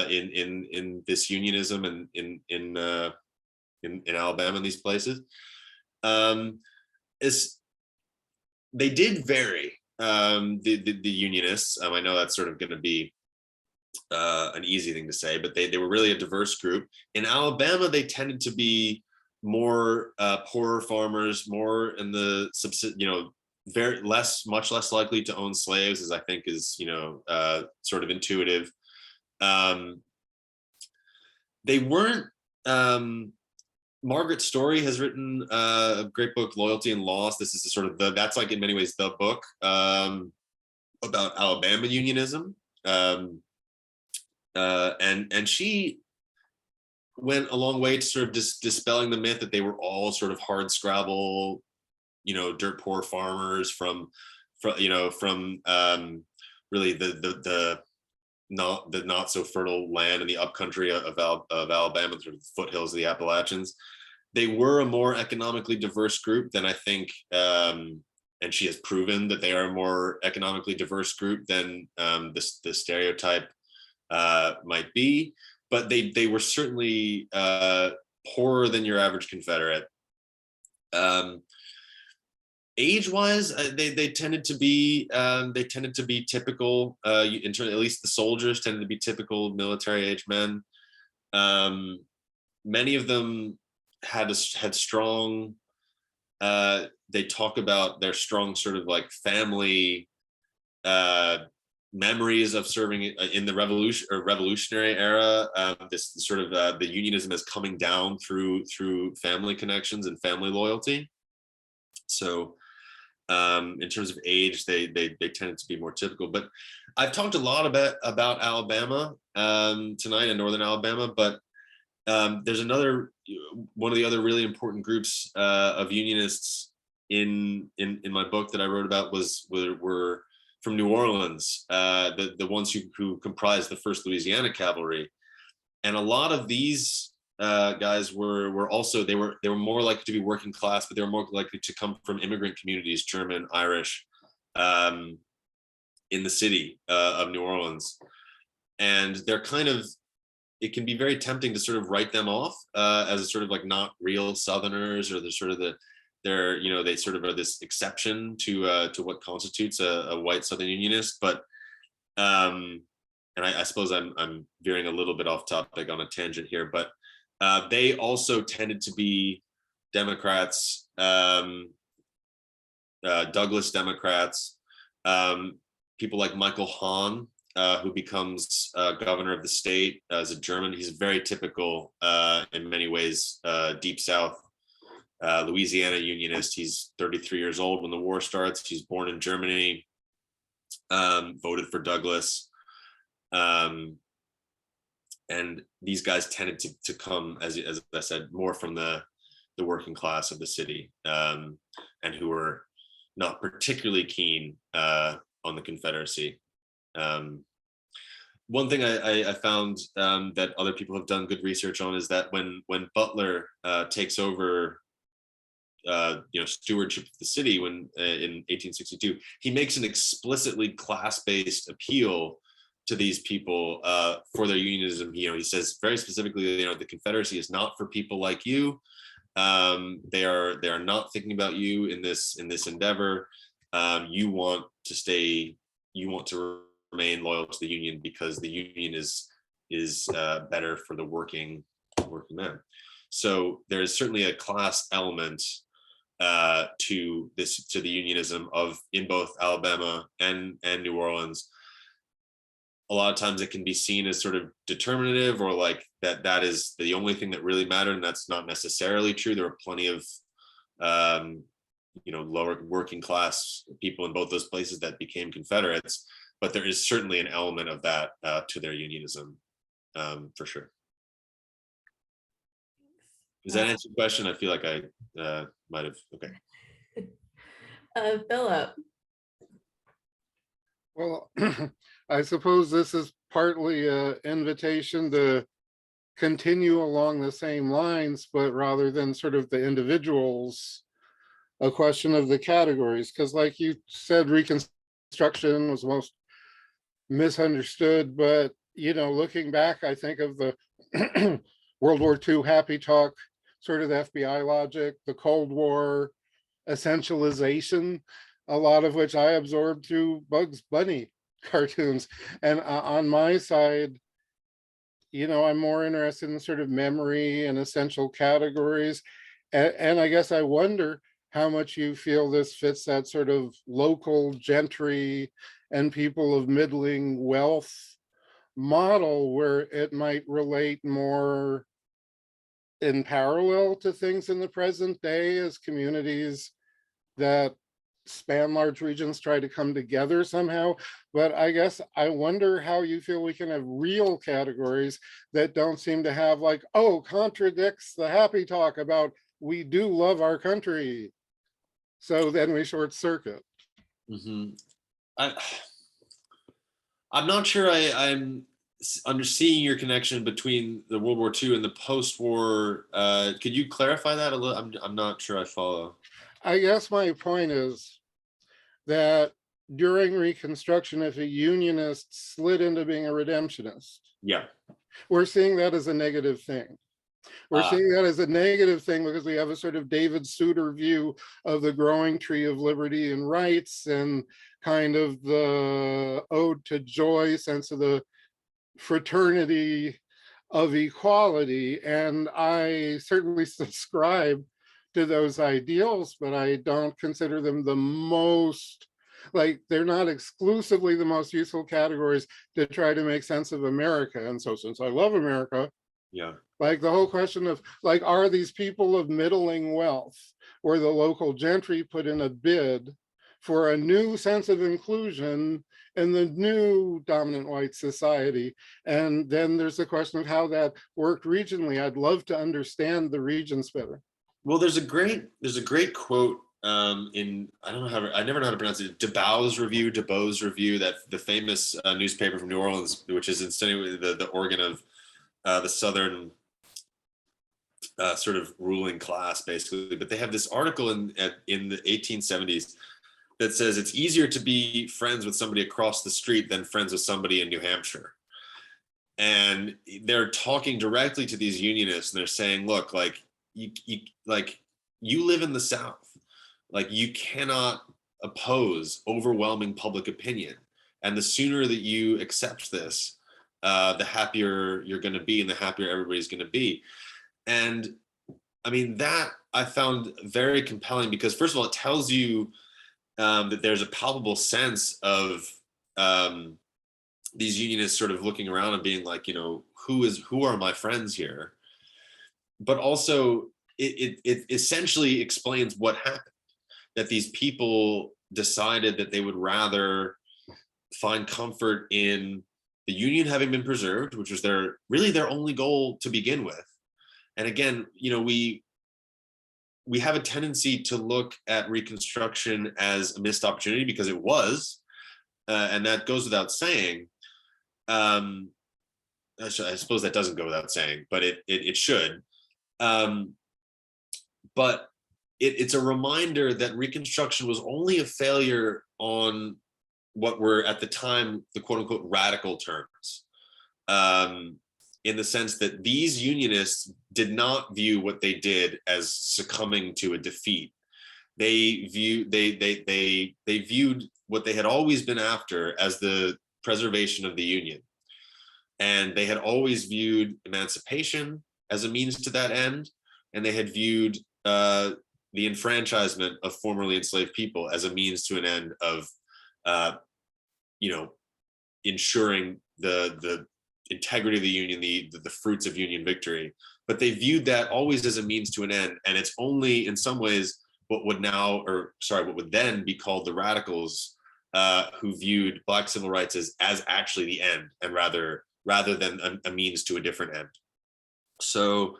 in this unionism and in Alabama and these places. They did vary. The Unionists, I know that's sort of going to be an easy thing to say, but they were really a diverse group. In Alabama, they tended to be more poorer farmers, more in the much less likely to own slaves, as I think is sort of intuitive. They weren't. Margaret Story has written a great book, Loyalty and Loss. This is that's like in many ways the book about Alabama unionism. And she went a long way to sort of dispelling the myth that they were all sort of hard scrabble, dirt poor farmers from really the not so fertile land in the upcountry of Alabama, sort of the foothills of the Appalachians. They were a more economically diverse group than I think, and she has proven that they are a more economically diverse group than the stereotype might be. But they were certainly poorer than your average Confederate. Age-wise, they tended to be typical. In terms, at least the soldiers tended to be typical military-age men. Many of them had strong. They talk about their strong sort of like family memories of serving in the revolutionary era. This sort of the unionism is coming down through family connections and family loyalty. So in terms of age, they tended to be more typical. But I've talked a lot about Alabama tonight, in northern Alabama, but there's one of the other really important groups of unionists in my book that I wrote about were from New Orleans, the ones who comprised the 1st Louisiana Cavalry. And a lot of these guys were also, they were more likely to be working class, but they were more likely to come from immigrant communities, German, Irish, in the city of New Orleans. And they're kind of, it can be very tempting to sort of write them off as a sort of like not real Southerners, or they sort of are this exception to what constitutes a white Southern Unionist. But and I suppose I'm veering a little bit off topic on a tangent here, but they also tended to be Democrats, Douglas Democrats, people like Michael Hahn, who becomes governor of the state as a German. He's very typical in many ways, Deep South Louisiana Unionist. He's 33 years old when the war starts. He's born in Germany, voted for Douglas. And these guys tended to come, as I said, more from the working class of the city, and who were not particularly keen on the Confederacy. One thing I found that other people have done good research on is that when Butler takes over stewardship of the city in 1862, he makes an explicitly class-based appeal to these people for their unionism. He says very specifically, the Confederacy is not for people like you. They are not thinking about you in this endeavor. You want to remain loyal to the Union because the Union is better for the working man. So there is certainly a class element to the unionism in both Alabama and New Orleans. A lot of times it can be seen as sort of determinative, or like that is the only thing that really mattered, and that's not necessarily true. There are plenty of lower working class people in both those places that became Confederates, but there is certainly an element of that to their unionism, for sure. Does that answer your question? I feel like I might have. Okay. Philip. Well, I suppose this is partly an invitation to continue along the same lines, but rather than sort of the individuals, a question of the categories. Because like you said, Reconstruction was most misunderstood, but looking back, I think of the World War II happy talk, sort of the FBI logic, the Cold War essentialization, a lot of which I absorbed through Bugs Bunny cartoons. And on my side, I'm more interested in sort of memory and essential categories. And I guess I wonder how much you feel this fits that sort of local gentry and people of middling wealth model, where it might relate more in parallel to things in the present day as communities that span large regions try to come together somehow. But I guess I wonder how you feel we can have real categories that don't seem to have like, contradicts the happy talk about we do love our country. So then we short circuit. Mm-hmm. I'm not sure I'm seeing your connection between the World War II and the post-war. Could you clarify that a little? I'm not sure I follow. I guess my point is that during Reconstruction, if a unionist slid into being a redemptionist, yeah, we're seeing that as a negative thing. We're seeing that as a negative thing because we have a sort of David Souter view of the growing tree of liberty and rights, and kind of the ode to joy sense of the fraternity of equality. And I certainly subscribe to those ideals, but I don't consider them the most, like, they're not exclusively the most useful categories to try to make sense of America. And so since I love America, Yeah. like the whole question of, like, are these people of middling wealth where the local gentry put in a bid for a new sense of inclusion in the new dominant white society? And then there's the question of how that worked regionally. I'd love to understand the regions better. Well, there's a great quote in, I don't know how, I never know how to pronounce it, DeBow's Review, that the famous newspaper from New Orleans, which is instead the organ of the Southern sort of ruling class, basically. But they have this article in the 1870s that says it's easier to be friends with somebody across the street than friends with somebody in New Hampshire. And they're talking directly to these unionists, and they're saying, look, like, you live in the South, like, you cannot oppose overwhelming public opinion. And the sooner that you accept this, the happier you're going to be, and the happier everybody's going to be. And I mean, that I found very compelling, because first of all, it tells you that there's a palpable sense of these unionists sort of looking around and being like, you know, who are my friends here? But also it essentially explains what happened, that these people decided that they would rather find comfort in the Union having been preserved, which was really their only goal to begin with. And again, you know, we have a tendency to look at Reconstruction as a missed opportunity, because it was, and that goes without saying. I suppose that doesn't go without saying, but it should. But it's a reminder that Reconstruction was only a failure on what were at the time the quote unquote radical terms, in the sense that these unionists did not view what they did as succumbing to a defeat. They viewed what they had always been after as the preservation of the Union. And they had always viewed emancipation as a means to that end. And they had viewed the enfranchisement of formerly enslaved people as a means to an end of, you know, ensuring the integrity of the Union, the fruits of Union victory. But they viewed that always as a means to an end. And it's only in some ways what would then be called the radicals, who viewed Black civil rights as actually the end, and rather than a means to a different end. So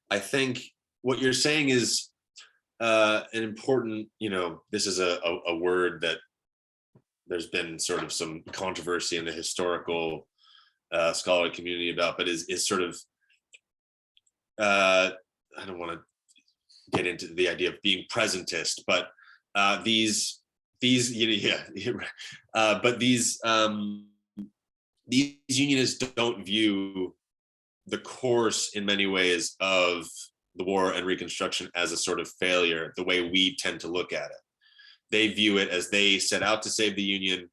I think what you're saying is an important, you know, this is a word that there's been sort of some controversy in the historical scholarly community about, but is sort of, I don't want to get into the idea of being presentist, but these unionists don't view the course in many ways of the war and Reconstruction as a sort of failure, the way we tend to look at it. They view it as they set out to save the Union,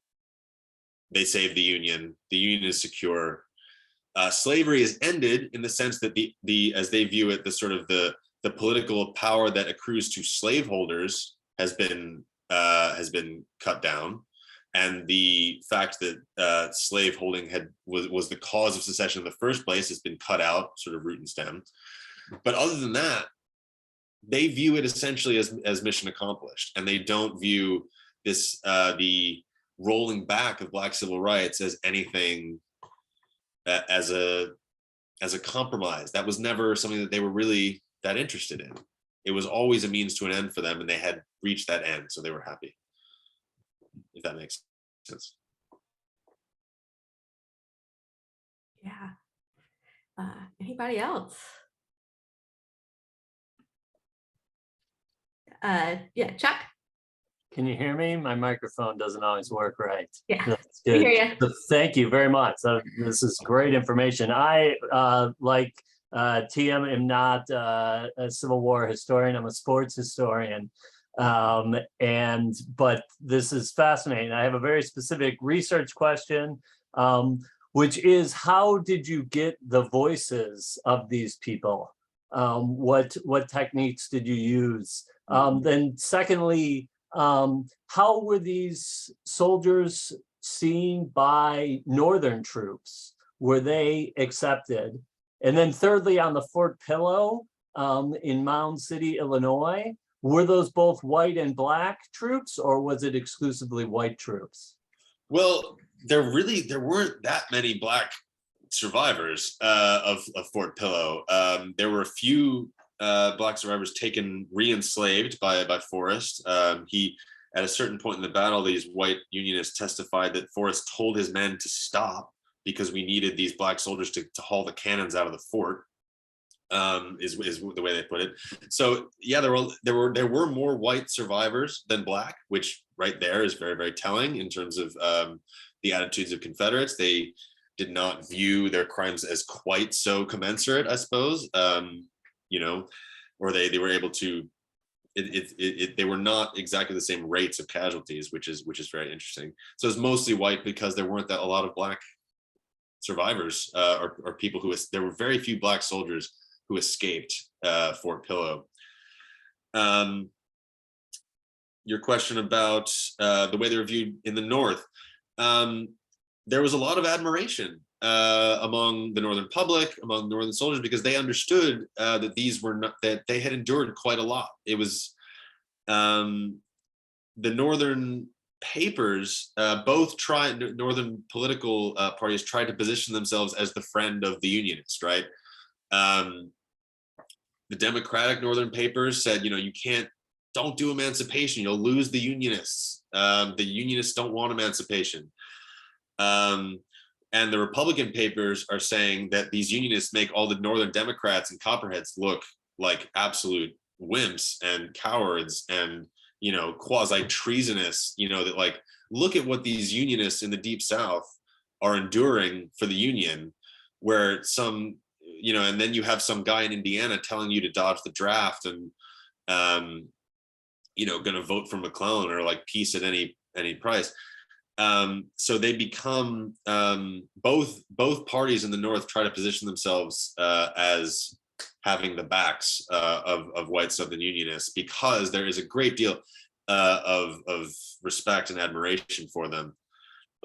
they saved the Union is secure. Slavery is ended in the sense that as they view it, the sort of the political power that accrues to slaveholders has been cut down, and the fact that slaveholding was the cause of secession in the first place has been cut out, sort of root and stem. But other than that, they view it essentially as mission accomplished, and they don't view this the rolling back of Black civil rights as anything as a compromise. That was never something that they were really that interested in. It was always a means to an end for them, and they had reached that end, so they were happy, if that makes sense. Yeah. Anybody else? Yeah, Chuck. Can you hear me? My microphone doesn't always work right. Yeah, That's we good. hear you. So thank you very much. This is great information. I, like TM, am not a Civil War historian. I'm a sports historian. But this is fascinating. I have a very specific research question, which is, how did you get the voices of these people? What techniques did you use? Then secondly, how were these soldiers seen by Northern troops? Were they accepted? And then thirdly, on the Fort Pillow in Mound City, Illinois, were those both white and black troops, or was it exclusively white troops? Well, there weren't that many black survivors of Fort Pillow. There were a few black survivors taken re-enslaved by Forrest. He, at a certain point in the battle, these white Unionists testified that Forrest told his men to stop because we needed these black soldiers to haul the cannons out of the fort. Is the way they put it. So yeah, there were more white survivors than black, which right there is very, very telling in terms of the attitudes of Confederates. They did not view their crimes as quite so commensurate, I suppose. You know, or they were able to. They were not exactly the same rates of casualties, which is very interesting. So it's mostly white because there weren't a lot of black survivors or people who. There were very few black soldiers who escaped Fort Pillow. Your question about the way they were viewed in the North, there was a lot of admiration among the Northern public, among Northern soldiers, because they understood that these were not, that they had endured quite a lot. It was the Northern papers, Northern political parties tried to position themselves as the friend of the Unionists, right? The Democratic Northern papers said, don't do emancipation, you'll lose the Unionists. The Unionists don't want emancipation. And the Republican papers are saying that these Unionists make all the Northern Democrats and Copperheads look like absolute wimps and cowards and, quasi-treasonous, that like, look at what these Unionists in the Deep South are enduring for the Union, where some, and then you have some guy in Indiana telling you to dodge the draft and, going to vote for McClellan or like peace at any price. So they become both parties in the North try to position themselves as having the backs of white Southern Unionists, because there is a great deal of respect and admiration for them.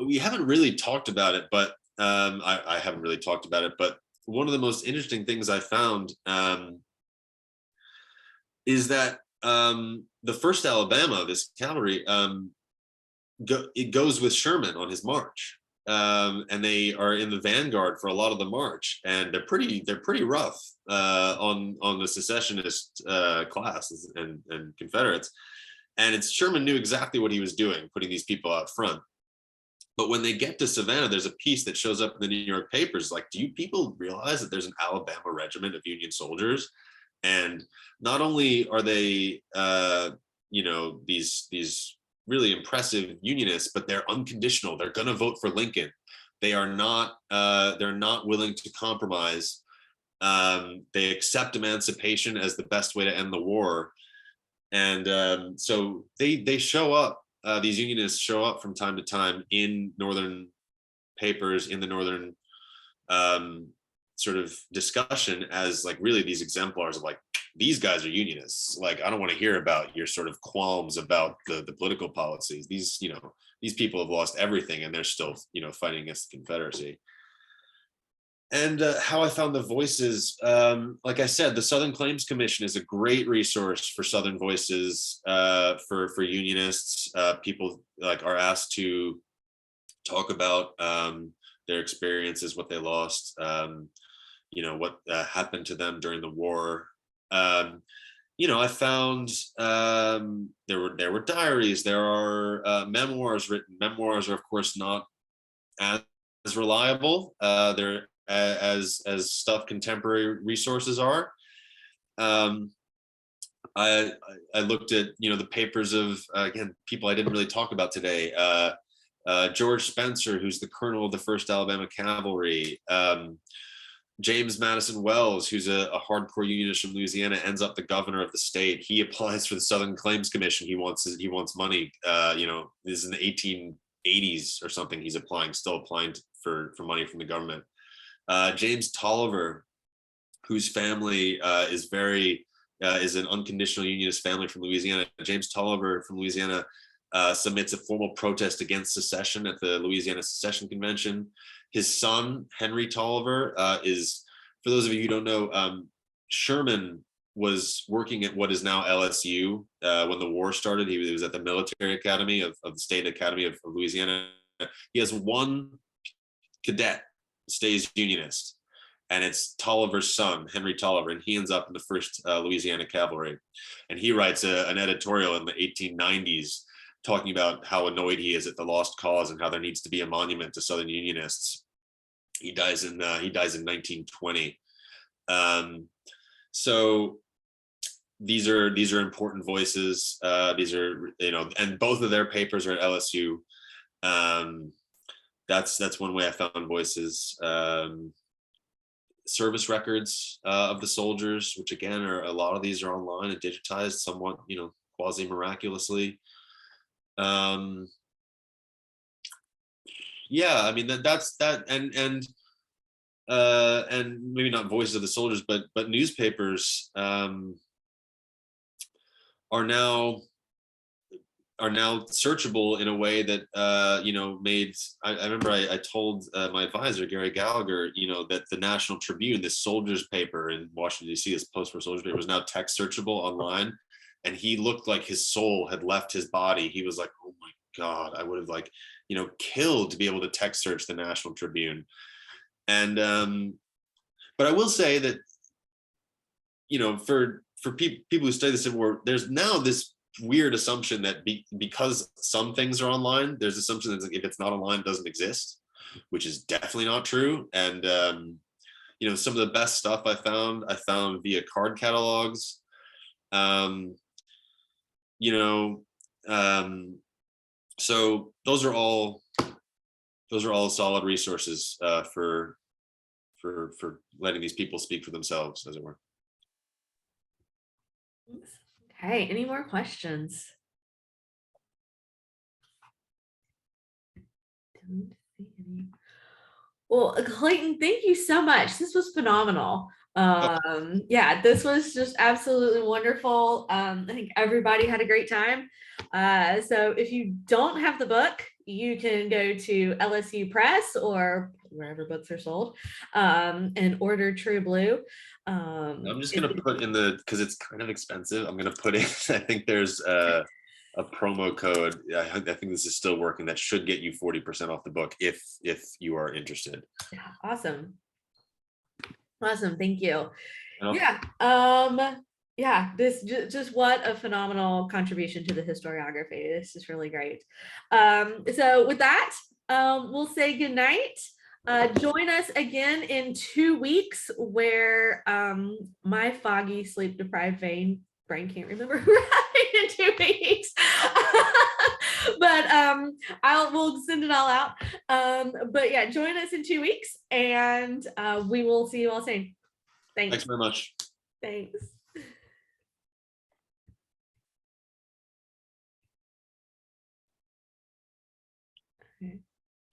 We haven't really talked about it, but I haven't really talked about it, but one of the most interesting things I found is that the 1st Alabama, this cavalry, it goes with Sherman on his march, and they are in the vanguard for a lot of the march, and they're pretty rough on the secessionist class and Confederates, and Sherman knew exactly what he was doing, putting these people out front. But when they get to Savannah, there's a piece that shows up in the New York papers. Like, do you people realize that there's an Alabama regiment of Union soldiers? And not only are they, these really impressive Unionists, but they're unconditional. They're going to vote for Lincoln. They are not. They're not willing to compromise. They accept emancipation as the best way to end the war. And so they show up. These Unionists show up from time to time in Northern papers, in the Northern sort of discussion as like really these exemplars of like, these guys are Unionists. Like, I don't want to hear about your sort of qualms about the political policies. These people have lost everything and they're still, fighting against the Confederacy. And how I found the voices, like I said, the Southern Claims Commission is a great resource for Southern voices, for Unionists. People like are asked to talk about their experiences, what they lost, what happened to them during the war. I found there were diaries, there are memoirs written. Memoirs are of course not as reliable. They're as stuff contemporary resources are. I looked at the papers of again people I didn't really talk about today. George Spencer, who's the colonel of the 1st Alabama Cavalry. James Madison Wells, who's a hardcore unionist from Louisiana, ends up the governor of the state. He applies for the Southern Claims Commission. He wants money. This is in the 1880s or something. He's still applying for money from the government. James Tolliver, whose family is an unconditional unionist family from Louisiana. James Tolliver from Louisiana submits a formal protest against secession at the Louisiana Secession Convention. His son, Henry Tolliver, is, for those of you who don't know, Sherman was working at what is now LSU when the war started. He was at the military academy of the State Academy of Louisiana. He has one cadet stays Unionist, and it's Tolliver's son, Henry Tolliver, and he ends up in the 1st Louisiana Cavalry. And he writes an editorial in the 1890s talking about how annoyed he is at the lost cause and how there needs to be a monument to Southern Unionists. He dies in 1920. So these are important voices. These are, and both of their papers are at LSU. That's one way I found voices. Service records of the soldiers, which again a lot of these are online and digitized somewhat, quasi miraculously. Yeah, I mean that's that, and maybe not voices of the soldiers, but newspapers are now searchable in a way that made. I remember I told my advisor Gary Gallagher, that the National Tribune, this soldiers paper in Washington D.C., this post-war soldiers paper, was now text searchable online, and he looked like his soul had left his body. He was like, oh my God, I would have killed to be able to text search the National Tribune. And but I will say that for people who study the Civil War, there's now this weird assumption that because some things are online, there's assumption that if it's not online, it doesn't exist, which is definitely not true. And some of the best stuff I found via card catalogs. So those are all solid resources for letting these people speak for themselves, as it were. Okay, any more questions? Don't see any. Well, Clayton, thank you so much. This was phenomenal. Yeah, this was just absolutely wonderful. I think everybody had a great time. So if you don't have the book, you can go to LSU Press or wherever books are sold and order True Blue. I'm just gonna put in because it's kind of expensive. I'm gonna put in. I think there's a promo code. I think this is still working. That should get you 40% off the book if you are interested. Yeah, awesome. Thank you. Yeah. Yeah, this just what a phenomenal contribution to the historiography. This is really great. So with that, we'll say good night. Join us again in 2 weeks where my foggy, sleep deprived brain can't remember who we're having in 2 weeks. But we'll send it all out. But yeah, join us in 2 weeks and we will see you all soon. Thanks very much. Thanks.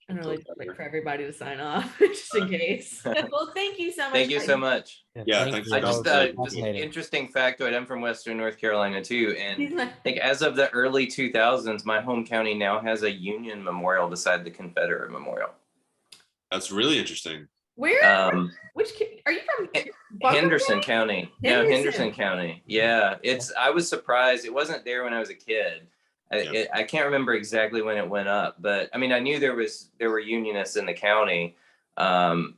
I'm really waiting for everybody to sign off just in case. Well, thank you so much. Thank you so much. Yeah, thanks. I just interesting factoid. I'm from Western North Carolina too, and I think as of the early 2000s, my home county now has a Union memorial beside the Confederate memorial. That's really interesting. Where? Which are you from? Henderson County. No, Henderson County. Yeah, I was surprised. It wasn't there when I was a kid. I can't remember exactly when it went up, but I mean, I knew there were Unionists in the county, it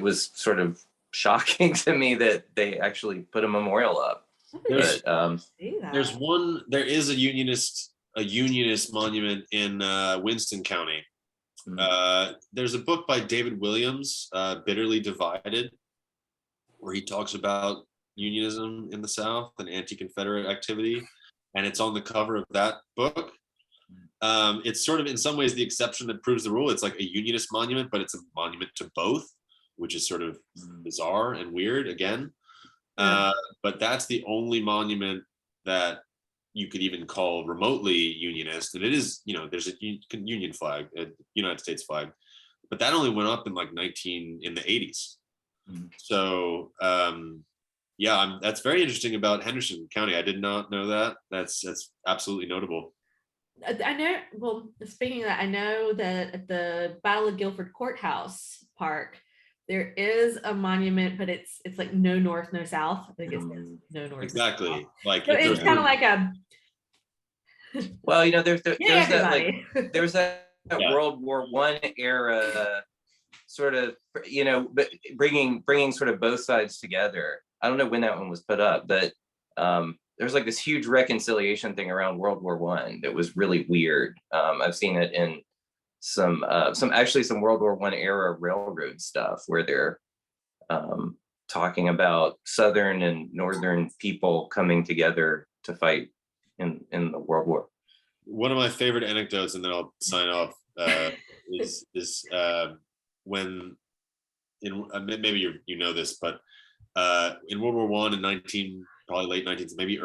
was sort of shocking to me that they actually put a memorial up. There is a Unionist monument in Winston County. There's a book by David Williams, Bitterly Divided, where he talks about unionism in the South and anti-Confederate activity, and it's on the cover of that book. It's sort of in some ways the exception that proves the rule. It's like a Unionist monument, but it's a monument to both, which is sort of bizarre and weird again. Yeah. But that's the only monument that you could even call remotely Unionist. And it is, there's a Union flag, a United States flag, but that only went up in like in the 80s. So yeah, that's very interesting about Henderson County. I did not know that. That's absolutely notable. I know, well, speaking of that, I know that at the Battle of Guilford Courthouse Park, there is a monument, but it's like no north, no south. I think it's no north. Exactly. No south. Like So it's kind of like a Well, there's yeah, that like everybody. there's that Yeah. World War I era sort of, but bringing sort of both sides together. I don't know when that one was put up, but there's like this huge reconciliation thing around World War I that was really weird. I've seen it in some World War I era railroad stuff where they're talking about Southern and Northern people coming together to fight in the World War. One of my favorite anecdotes, and then I'll sign off, is when maybe you know this, but in World War I in probably late 19th, maybe early